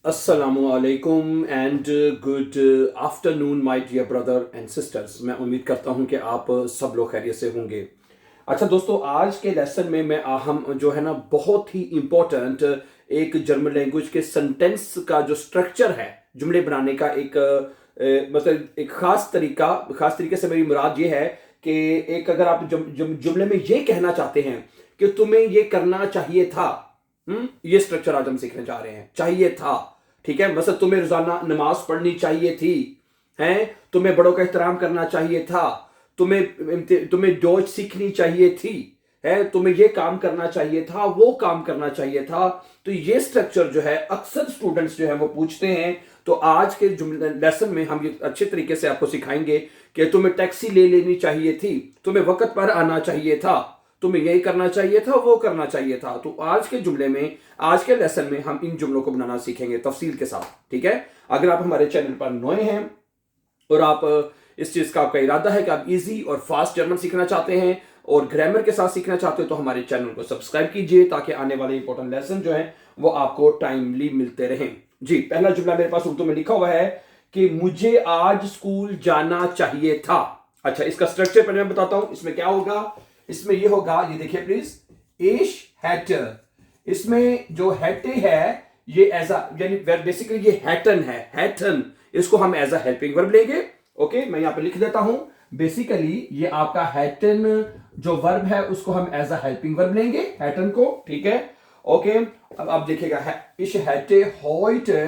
अस्सलामुअलैकुम and good afternoon my dear brother and sisters. मैं उम्मीद करता हूं कि आप सब लोग खैरियत से होंगे। अच्छा दोस्तों, आज के लेसन में हम जो है ना बहुत ही इम्पोर्टेंट एक जर्मन लैंग्वेज के सेंटेंस का जो स्ट्रक्चर है, जुमले बनाने का एक मतलब एक खास तरीके से मेरी मुराद ये है कि एक अगर आप जुमले में ये कहना चाहते हैं कि तुम्हें ये करना चाहिए था। ये स्ट्रक्चर आज हम सीखने जा रहे हैं। चाहिए था, ठीक है। मतलब तुम्हें रोजाना नमाज पढ़नी चाहिए थी, हैं, तुम्हें बड़ों का एहतराम करना चाहिए था, तुम्हें डोज सीखनी चाहिए थी, है, तुम्हें ये काम करना चाहिए था, वो काम करना चाहिए था। तो ये स्ट्रक्चर जो है अक्सर स्टूडेंट्स जो है वो पूछते हैं। तो आज के लेसन में हम ये अच्छे तरीके से आपको सिखाएंगे कि तुम्हें टैक्सी ले लेनी चाहिए थी, तुम्हें वक्त पर आना चाहिए था, तुम्हें यही करना चाहिए था, वो करना चाहिए था। तो आज के जुमले में, आज के लेसन में हम इन जुमलों को बनाना सीखेंगे तफसील के साथ, ठीक है। अगर आप हमारे चैनल पर नए हैं और आप इस चीज का आपका इरादा है कि आप इजी और फास्ट जर्मन सीखना चाहते हैं और ग्रामर के साथ सीखना चाहते हो, तो हमारे चैनल को सब्सक्राइब कीजिए ताकि आने वाले इंपॉर्टेंट लेसन जो है वो आपको टाइमली मिलते रहें। जी, पहला जुमला मेरे पास उर्दू में लिखा हुआ है कि मुझे आज स्कूल जाना चाहिए था। अच्छा, इसका स्ट्रक्चर पहले मैं बताता हूं। इसमें क्या होगा, इसमें ये होगा, ये देखिए प्लीज, इश हैटर। इसमें जो हैटे है ये एज अ, यानी बेसिकली ये हैटन है, हैटन। इसको हम एज अ हेल्पिंग वर्ब लेंगे। ओके, मैं यहां पे लिख देता हूं। बेसिकली ये आपका हैटन जो वर्ब है उसको हम एज अ हेल्पिंग वर्ब लेंगे, हैटन को, ठीक है। ओके, अब आप देखिएगा, इश हैटे हॉइटे,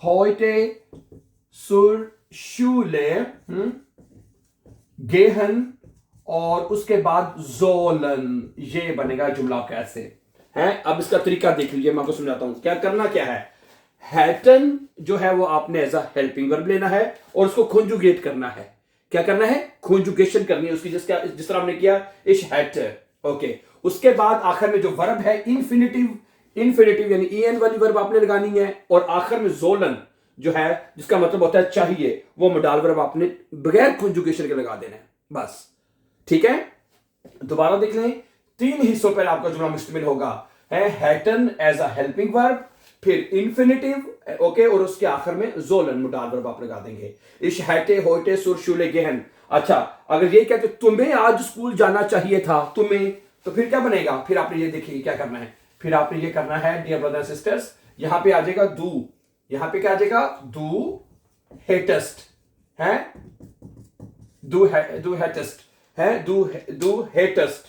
हॉइटे सुर शूले गेहन और उसके बाद जोलन। ये बनेगा जुमला कैसे है। अब इसका तरीका देख लीजिए, मैं आपको समझाता हूं। क्या करना क्या है, हैटन जो है वो आपने एज अ हेल्पिंग वर्ब लेना है और उसको कॉन्जुगेट करना है। क्या करना है, कॉन्जुगेशन करनी है उसकी, जिस तरह हमने किया इश हैटर। ओके, उसके बाद आखिर में जो वर्ब है इन्फिनिटिव, इन्फिनिटिव यानी ईएन वाली वर्ब आपने लगानी है। और आखिर में जोलन जो है जिसका मतलब होता है चाहिए, वो मोडाल वर्ब आपने बगैर कॉन्जुगेशन के लगा देना है, बस, ठीक है। दोबारा देख लें, तीन हिस्सों पर आपका जुमला मुश्तमिल होगा, है हैटन एज अ हेल्पिंग वर्ब, फिर इन्फिनिटिव, ओके, और उसके आखिर में जोलन मोडाल वर्ब आप लगा देंगे। इश हैटे होटे सुर शूले गेहन। अच्छा, अगर ये कहते तुम्हें आज स्कूल जाना चाहिए था, तुम्हें, तो फिर क्या बनेगा, फिर आपने ये देखिए क्या करना है, फिर आपने ये करना है डियर ब्रदर सिस्टर्स, यहां पे आ जाएगा दू, यहां पे क्या आ जाएगा, दू हेटेस्ट है, दू हेटेस्ट है, दू हेटेस्ट,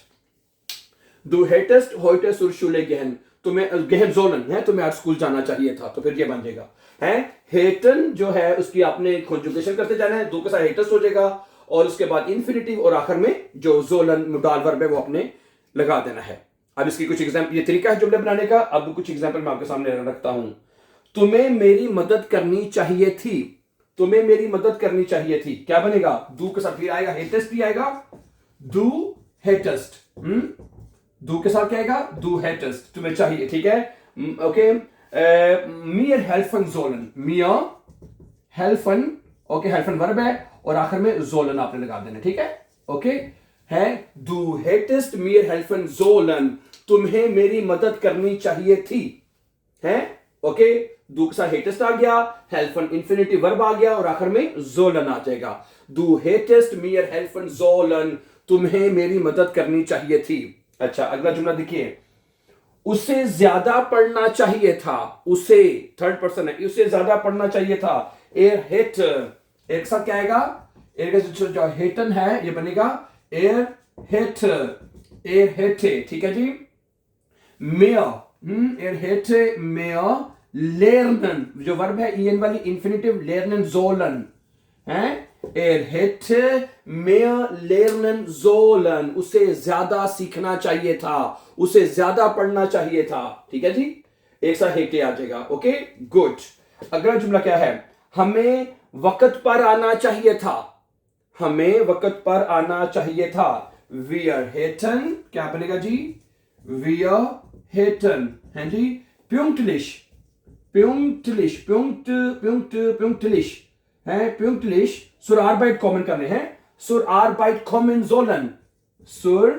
दू हेटेस्ट होइटे सुर शूले गेहन। तुम्हें गेहन जोलन है, तुम्हें आज स्कूल जाना चाहिए था, तो फिर ये बन जाएगा है हेटन जो है उसकी आपने कॉन्जुगेशन करते जाना है, दो के साथ हेटेस्ट हो जाएगा और उसके बाद इन्फिनिटिव और आखिर में जो जोलन मोडाल वर्ब है वो आपने लगा देना है। अब इसकी कुछ एग्जाम्पल, ये तरीका है जुमले बनाने का। अब कुछ एग्जाम्पल मैं आपके सामने रखता हूं। तुम्हें मेरी मदद करनी चाहिए थी, तुम्हें मेरी मदद करनी चाहिए थी, क्या बनेगा, दू के साथ फिर आएगा हेटेस्ट भी आएगा, दू हेटेस्ट, दू के साथ क्या आएगा, दू हेटेस्ट, तुम्हें चाहिए, ठीक है। ओके, मियर हेल्फन जोलन, मियर हेल्फन, ओके, हेल्फन वर्ब है और आखिर में जोलन आपने लगा देना, ठीक है। ओके, है दू हेटेस्ट मियर हेल्फन जोलन, तुम्हें मेरी मदद करनी चाहिए थी, है, ओके, दू के साथ हेटेस्ट आ गया, हेल्फन इन्फिनिटिव वर्ब आ गया और आखिर में जोलन आ जाएगा। दू हेटेस्ट मियर हेल्फन जोलन, तुम्हें मेरी मदद करनी चाहिए थी। अच्छा, अगला जुमला देखिए, उसे ज्यादा पढ़ना चाहिए था, उसे, थर्ड पर्सन है, उसे ज्यादा पढ़ना चाहिए था। एयर हेट, एक साथ क्या आएगा, एयर जो हेटन है ये बनेगा एयर हेट, एयर हेटे, ठीक है जी। मेयर, एयर हेटे मेयर लेरनन, जो वर्ब है ईएन वाली इन्फिनिटिव, लेरनन जोलन है, er hätte mehr lernen sollen, उसे ज्यादा सीखना चाहिए था, उसे ज्यादा पढ़ना चाहिए था, ठीक है जी। एक साथ हेटे आ जाएगा। Okay, good. अगला जुमला क्या है, हमें वक्त पर आना चाहिए था, हमें वक्त पर आना चाहिए था। wir hätten, क्या बनेगा जी, wir hätten, है जी, pünktlich, pünktlich, pünktlich है, pünktlich, sur Arbeit kommen करने हैं, sur Arbeit kommen sollen, sur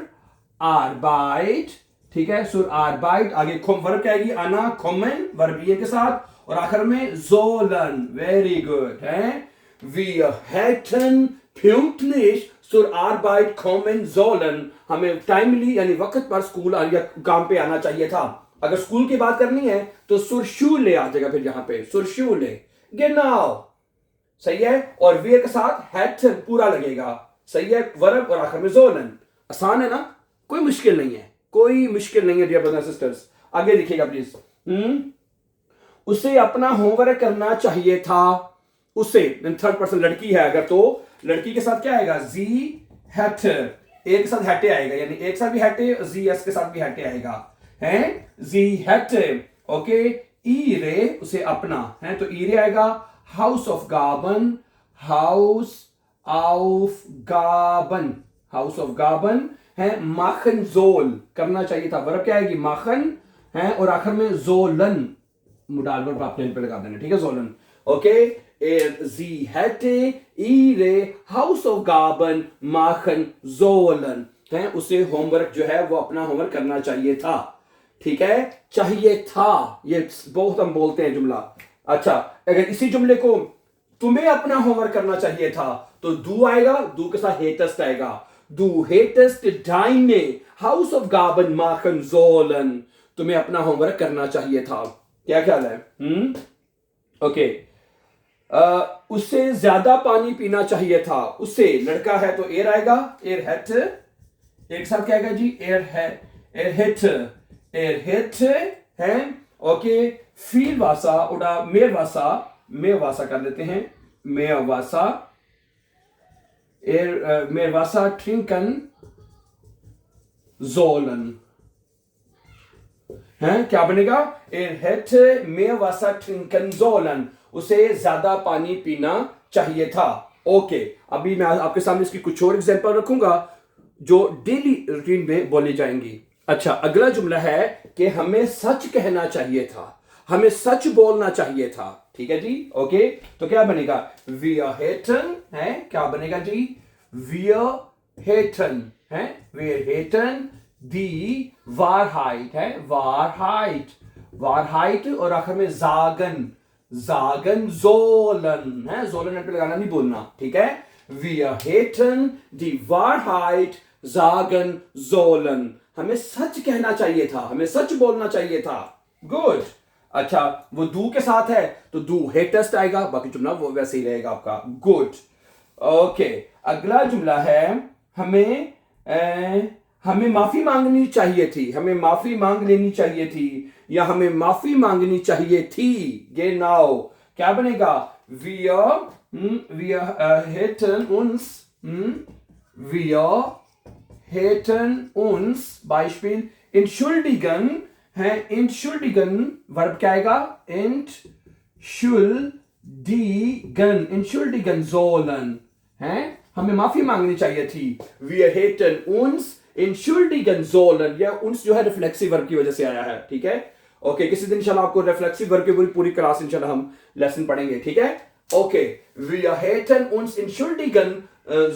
Arbeit, ठीक है, sur Arbeit, आगे वर्ब क्या आएगी, आना, kommen वर्ब ये के साथ और आखिर में sollen, वेरी गुड है। Wir hätten pünktlich zur Arbeit kommen sollen, हमें टाइमली यानी वक्त पर स्कूल या काम पे आना चाहिए था। अगर स्कूल की बात करनी है तो zur Schule आ जाएगा, फिर यहां पे zur Schule, genau, सही है। और wir के साथ hätten पूरा लगेगा, सही है, वर्ब और आखिर में sollen। आसान है ना, कोई मुश्किल नहीं है, कोई मुश्किल नहीं है डियर ब्रदर्स सिस्टर्स। आगे देखिएगा प्लीज। उसे अपना होमवर्क करना चाहिए था। उसे थर्ड पर्सन लड़की है अगर, तो लड़की के साथ क्या आएगा, जी हैट, ए के साथ हैटे आएगा, यानी एक साथ भी हैटे, जी एस के साथ भी हैटे आएगा, हैं, जी हैट, ओके। ईरे उसे अपना है तो ईरे आएगा। हाउस ऑफ गाबन, हाउस ऑफ गाबन, हाउस ऑफ गाबन है। माखन जोल करना चाहिए था, वर्ब क्या आएगी, माखन है, और आखिर में जोलन डालकर आप प्लेन पे लगा देना, ठीक है, Jolen, okay. Sie hätte ihre Hausaufgaben machen sollen, है, उसे होमवर्क जो है वो अपना होमवर्क करना चाहिए था, ठीक है। चाहिए था ये बहुत हम बोलते हैं जुमला। अच्छा, अगर इसी जुमले को तुम्हें अपना होमवर्क करना चाहिए था तो दू आएगा, दू के साथ हेटेस्ट आएगा। Du hättest deine Hausaufgaben machen sollen, तुम्हें अपना होमवर्क करना चाहिए था। क्या ख्याल है? ओके। उससे ज्यादा पानी पीना चाहिए था। उससे लड़का है तो एर आएगा, एर हेट, एक साथ क्या आएगा जी, एर है, एर हेट, एर हेट है, ओके। फील वासा उड़ा मेर वासा, मेर वासा कर देते हैं, मेर वासा, एर मेर वासा ट्रिंकन जोलन, है, क्या बनेगा, एर हेट मेर वासा ट्रिंकन जोलन, उसे ज्यादा पानी पीना चाहिए था। ओके, अभी मैं आपके सामने इसकी कुछ और एग्जांपल रखूंगा जो डेली रूटीन में बोली जाएंगी। अच्छा, अगला जुमला है कि हमें सच कहना चाहिए था, हमें सच बोलना चाहिए था, ठीक है जी, ओके। तो क्या बनेगा, wir hätten है, क्या बनेगा जी, wir hätten है, wir hätten die Wahrheit है, Wahrheit, Wahrheit और आखिर में sagen, sagen sollen है, sollen पे लगाना नहीं बोलना, ठीक है। Wir hätten die Wahrheit sagen sollen, हमें सच कहना चाहिए था, हमें सच बोलना चाहिए था, गुड। अच्छा, वो दू के साथ है तो दू हेटेस्ट आएगा, बाकी जुमला वो वैसे ही रहेगा आपका, गुड, ओके। अगला जुमला है हमें माफी मांगनी चाहिए थी, हमें माफी मांग लेनी चाहिए थी, या हमें माफी मांगनी चाहिए थी, genau, क्या बनेगा, wir hätten uns, wir hätten uns, Beispiel, entschuldigen है, entschuldigen, वर्ब क्या आएगा, entschuldigen sollen है, हमें माफी मांगनी चाहिए थी। Wir hätten uns entschuldigen sollen, या uns जो है रिफ्लेक्सिव वर्ब की वजह से आया है, ठीक है, ओके। किसी दिन इंशाल्लाह आपको रिफ्लेक्सिव वर्ब की पूरी क्लास इंशाल्लाह हम लेसन पढ़ेंगे, ठीक है, okay. Wir hätten uns entschuldigen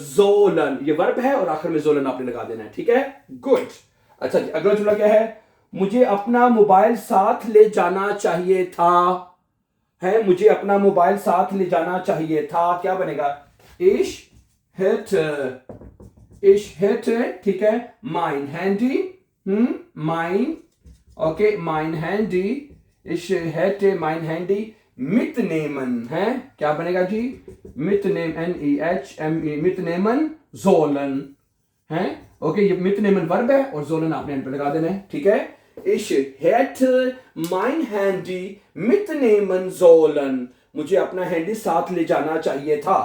sollen, ये वर्ब है और आखिर में sollen आपने लगा देना है, ठीक है, गुड। अच्छा, अगला जुमला क्या है, मुझे अपना मोबाइल साथ ले जाना चाहिए था, है, मुझे अपना मोबाइल साथ ले जाना चाहिए था, क्या बनेगा, ich hätte, ठीक है, mein Handy, mein, okay, mein Handy, ich hätte mein Handy mitnehmen है, क्या बनेगा जी, mitnehmen, NEHME, mitnehmen sollen है, ओके। ये mitnehmen वर्ब है और sollen आपने एंड पे लगा देना है, ठीक है। Ich hätte mein Handy mitnehmen sollen, मुझे अपना हैंडी साथ ले जाना चाहिए था।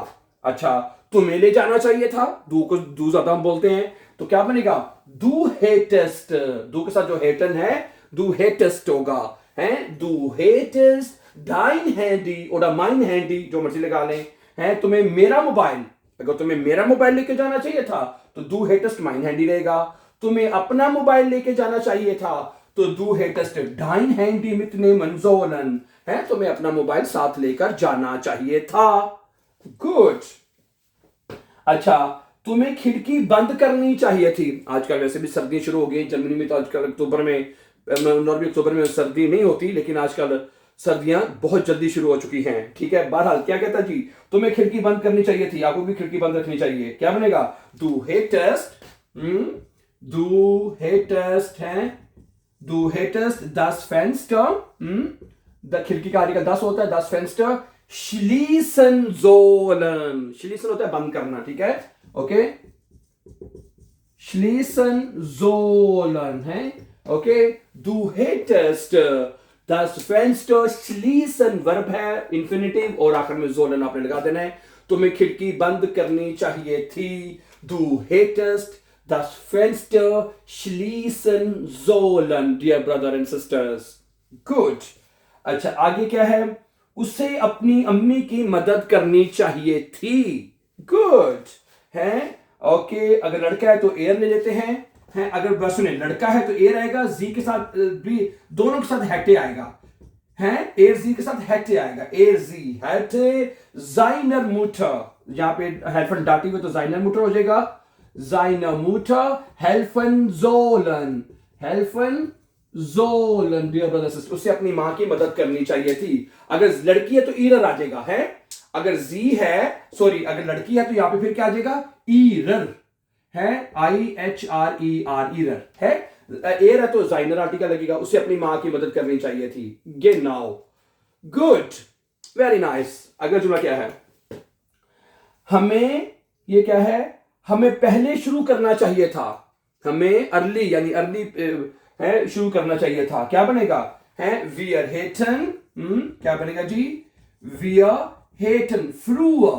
अच्छा, तुम्हें ले जाना चाहिए था, दू को दू ज्यादा हम बोलते हैं, तो क्या बनेगा, du hättest, दू के साथ जो हेटन है du hättest होगा, है, du hättest dein Handy oder mein Handy, जो मर्जी लगा लें, है, तुम्हें मेरा मोबाइल, अगर तुम्हें मेरा मोबाइल लेके जाना चाहिए था तो du hättest mein Handy रहेगा। तुम्हें अपना मोबाइल लेके जाना चाहिए था तो du hättest dein Handy mitnehmen sollen है, तुम्हें अपना मोबाइल साथ लेकर जाना चाहिए था, गुड। अच्छा, तुम्हें खिड़की बंद करनी चाहिए थी। आजकल वैसे भी सर्दी शुरू हो गई, जनवरी में तो आजकल अक्टूबर में, नॉर्मली अक्टूबर में सर्दी नहीं होती, लेकिन आजकल सर्दियां बहुत जल्दी शुरू हो चुकी हैं, ठीक है। बहरहाल क्या कहता जी, तुम्हें खिड़की बंद करनी चाहिए थी, आपको भी खिड़की बंद रखनी चाहिए। क्या बनेगा? du hättest, du hättest है, du hättest das Fenster, खिड़की का आगे का das होता है, das Fenster schließen sollen, schließen होता है बंद करना, ठीक है, ओके। schließen sollen है, okay. du hättest das Fenster schließen verb है, इंफिनिटिव, और आखिर में sollen आपने लगा देना है। तुम्हें खिड़की बंद करनी चाहिए थी, du hättest das Fenster schließen sollen, dear brother and sisters. Good. अच्छा, आगे क्या है? उसे अपनी अम्मी की मदद करनी चाहिए थी। गुड है, ओके। अगर लड़का है तो एयर ले लेते हैं, अगर बस सुने लड़का है तो एयर आएगा, जी के साथ भी, दोनों के साथ हैटे आएगा, एयर जी के साथ हैटे आएगा, एयर जी हैटे जाइनर मुटर। यहां पे हेल्फन डाटी हुई तो जाइनर मुटर हो जाएगा, जाइनर मुटर हेल्फन जोलन, हेल्फन जोलन, डियर ब्रदर सिस्टर। उसे अपनी मां की मदद करनी चाहिए थी। अगर लड़की है तो ईरर आ जाएगा, है। अगर जी है, सॉरी, अगर लड़की है तो यहां पे फिर क्या आ जाएगा? ईरर है, IHRER, ईरर है। एयर है तो जाइनर आर्टिकल लगेगा, उसे अपनी मां की मदद करनी चाहिए थी। गे नाउ, गुड, वेरी नाइस। अगला जुमला क्या है? हमें, ये क्या है? हमें पहले शुरू करना चाहिए था, हमें अर्ली यानी अर्ली है शुरू करना चाहिए था। क्या बनेगा? है wir hätten, क्या बनेगा जी? wir hätten früher,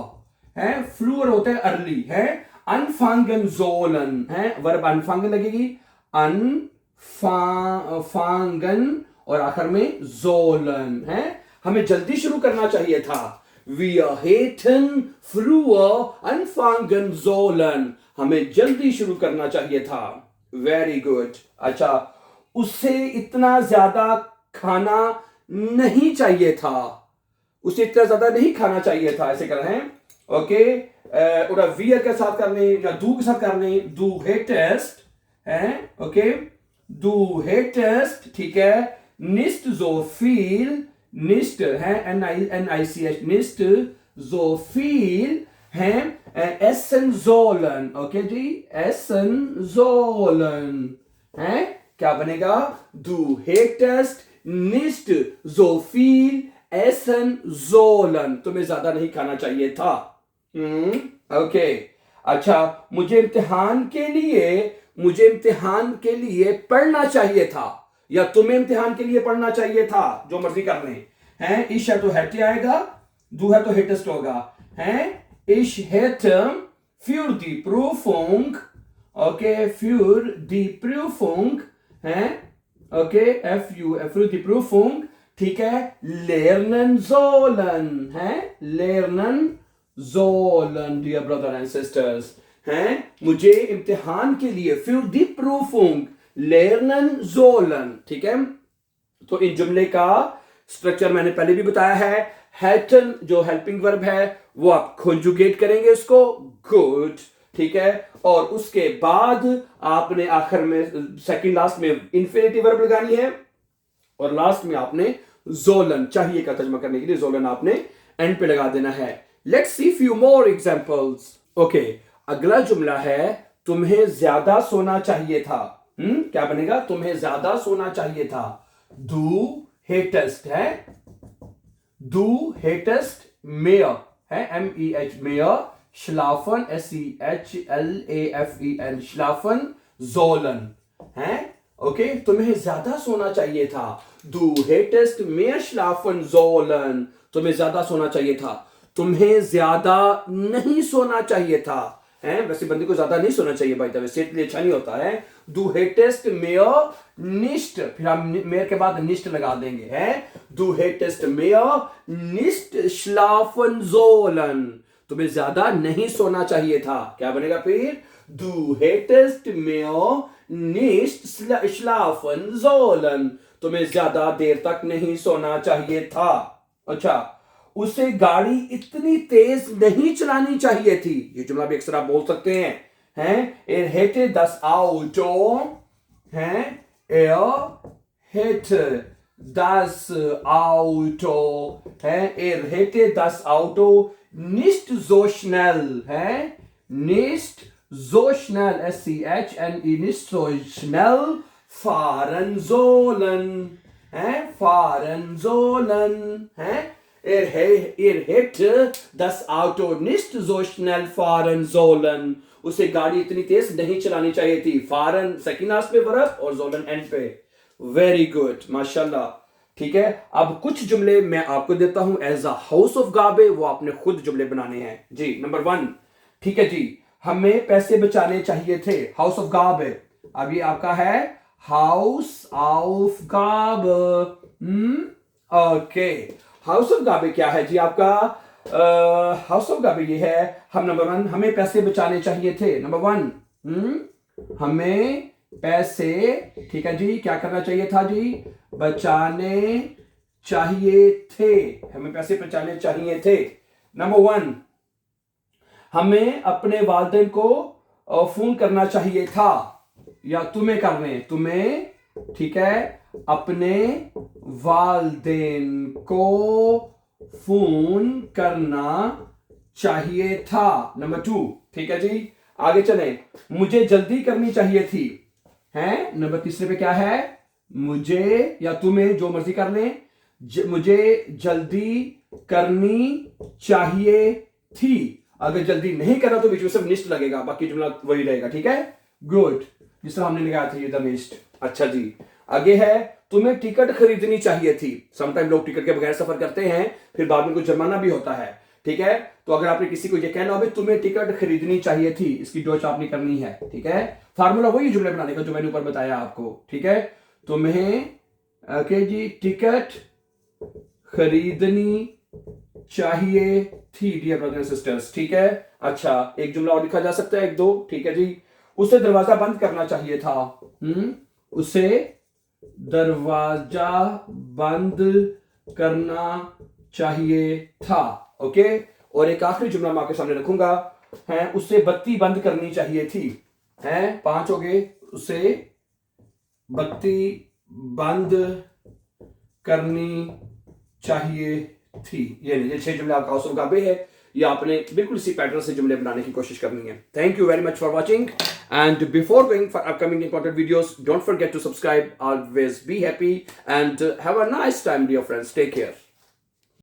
है फ्लूअर होता है अर्ली, है anfangen sollen, है वर्ब anfangen लगेगी, anfangen और आखिर में sollen, है हमें जल्दी शुरू करना चाहिए था। wir hätten früher anfangen sollen, हमें जल्दी शुरू करना चाहिए था। Very good. अच्छा, उसे इतना ज्यादा खाना नहीं चाहिए था, उसे इतना ज्यादा नहीं खाना चाहिए था, ऐसे कर रहे हैं, ओके। और वियर के साथ करने या दू के साथ करने, दू हेटेस्ट है, ओके, दू हेटेस्ट, ठीक है। निस्ट जो फील, निस्ट है NICH, निस्ट जो फील है, एसन जोलन, ओके जी, एसन जोलन है। क्या बनेगा? du hättest nicht so viel essen sollen, तुम्हें ज्यादा नहीं खाना चाहिए था। ओके। अच्छा, मुझे इम्तिहान के लिए पढ़ना चाहिए था, या तुम्हें इम्तिहान के लिए पढ़ना चाहिए था, जो मर्जी कर लें, हैं। इश है तो हैटे आएगा, दू है तो हेटेस्ट होगा, हैं। इश hätte für die Prüfung, okay, für die Prüfung है, ओके, für die Prüfung, ठीक है, lernen sollen, है, lernen sollen, dear brother and sisters, हैं। मुझे इम्तिहान के लिए für die Prüfung lernen sollen, ठीक है। तो इन जुमले का स्ट्रक्चर मैंने पहले भी बताया है। हैटन जो हेल्पिंग वर्ब है वो आप कॉन्जुगेट करेंगे उसको, गुड, ठीक है। और उसके बाद आपने आखिर में सेकंड लास्ट में इंफिनिटिव वर्ब लगानी है, और लास्ट में आपने जोलन, चाहिए का तर्जमा करने के लिए जोलन आपने एंड पे लगा देना है। Let's see few more examples. Okay, अगला जुमला है तुम्हें ज्यादा सोना चाहिए था। क्या बनेगा? तुम्हें ज्यादा सोना चाहिए था। du hättest है, du hättest mehr है, MEH mehr, schlafen SCHLAFEN, schlafen sollen है, ओके। तुम्हें ज्यादा सोना चाहिए था। du hättest mehr schlafen sollen, तुम्हें ज्यादा सोना चाहिए था। तुम्हें ज्यादा नहीं सोना चाहिए था, है। वैसे बंदे को ज्यादा नहीं सोना चाहिए भाई, तब सेहत के लिए अच्छा नहीं होता है। du hättest mehr nicht, फिर हम mehr के बाद nicht लगा देंगे, है। du hättest mehr nicht schlafen sollen, तुम्हें ज्यादा नहीं सोना चाहिए था। क्या बनेगा फिर? du hättest mehr nicht schlafen sollen, तुम्हें ज्यादा देर तक नहीं सोना चाहिए था। अच्छा, उसे गाड़ी इतनी तेज नहीं चलानी चाहिए थी। ये जुमला भी अक्सर आप बोल सकते हैं, er hätte das Auto, er hätte das Auto. Hätte das Auto nicht so schnell, nicht so schnell, SCHNE, nicht so schnell fahren sollen. Fahren sollen. Er hätte das Auto nicht so schnell fahren sollen. उसे गाड़ी इतनी तेज नहीं चलानी चाहिए थी. Faran second half पे verb और Jolen and पे. वेरी गुड, माशाल्लाह. ठीक है, अब कुछ जुमले मैं आपको देता हूं एज अ हाउस ऑफ गाबे, वो आपने खुद जुमले बनाने हैं जी. नंबर 1, ठीक है जी, हमें पैसे बचाने चाहिए थे. हाउस ऑफ गाबे. अब ये आपका है हाउस ऑफ गाबे. ओके, हाउस ऑफ गाबे क्या है जी आपका? हाउस ऑफ गाबे ये है, हम नंबर 1, हमें पैसे बचाने चाहिए थे. नंबर 1, हमें पैसे, ठीक है जी, क्या करना चाहिए था जी? बचाने चाहिए थे. हमें पैसे बचाने चाहिए थे. नंबर 1, हमें अपने वालिदैन को फोन करना चाहिए था, या तुम्हें करने, तुम्हें, ठीक है, अपने वालिदैन को फोन करना चाहिए था. नंबर 2, ठीक है जी, आगे चले. मुझे जल्दी करनी चाहिए थी. नंबर 3 पे क्या है? मुझे या तुम्हें, जो मर्जी कर ले. मुझे जल्दी करनी चाहिए थी. अगर जल्दी नहीं करा तो बीच में सिर्फ निस्ट लगेगा, बाकी जुमला वही रहेगा. ठीक है, गुड, जिस तरह हमने लगाया था ये द निस्ट. अच्छा जी, आगे है, तुम्हें टिकट खरीदनी चाहिए थी. समटाइम लोग टिकट के बगैर सफर करते हैं, फिर बाद में कुछ जुर्माना भी होता है. ठीक है, तो अगर आपने किसी को ये कहना हो तुम्हें टिकट खरीदनी चाहिए थी, इसकी डोच आपने करनी है. ठीक है, फार्मूला वही जुमले बनाने का जो मैंने ऊपर बताया आपको. ठीक है, तुम्हें ओके जी टिकट खरीदनी चाहिए थी डियर ब्रदर्स एंड सिस्टर्स. ठीक है, अच्छा एक जुमला और लिखा जा सकता है, 1-2. ठीक है जी, उसे दरवाजा बंद करना चाहिए था. उसे दरवाजा बंद करना चाहिए था. ओके, और एक आखिरी जुमला मैं आपके सामने रखूंगा, है उसे बत्ती बंद करनी चाहिए थी. 5 हो गए. उसे बत्ती बंद करनी चाहिए थी. ये 6 जुमले आपका हाउस ऑफ गाबे है. ये आपने बिल्कुल इसी पैटर्न से जुमले बनाने की कोशिश करनी है. Thank you very much for watching, and before going for upcoming important videos, don't forget to subscribe. Always be happy and have a nice time dear friends. Take care.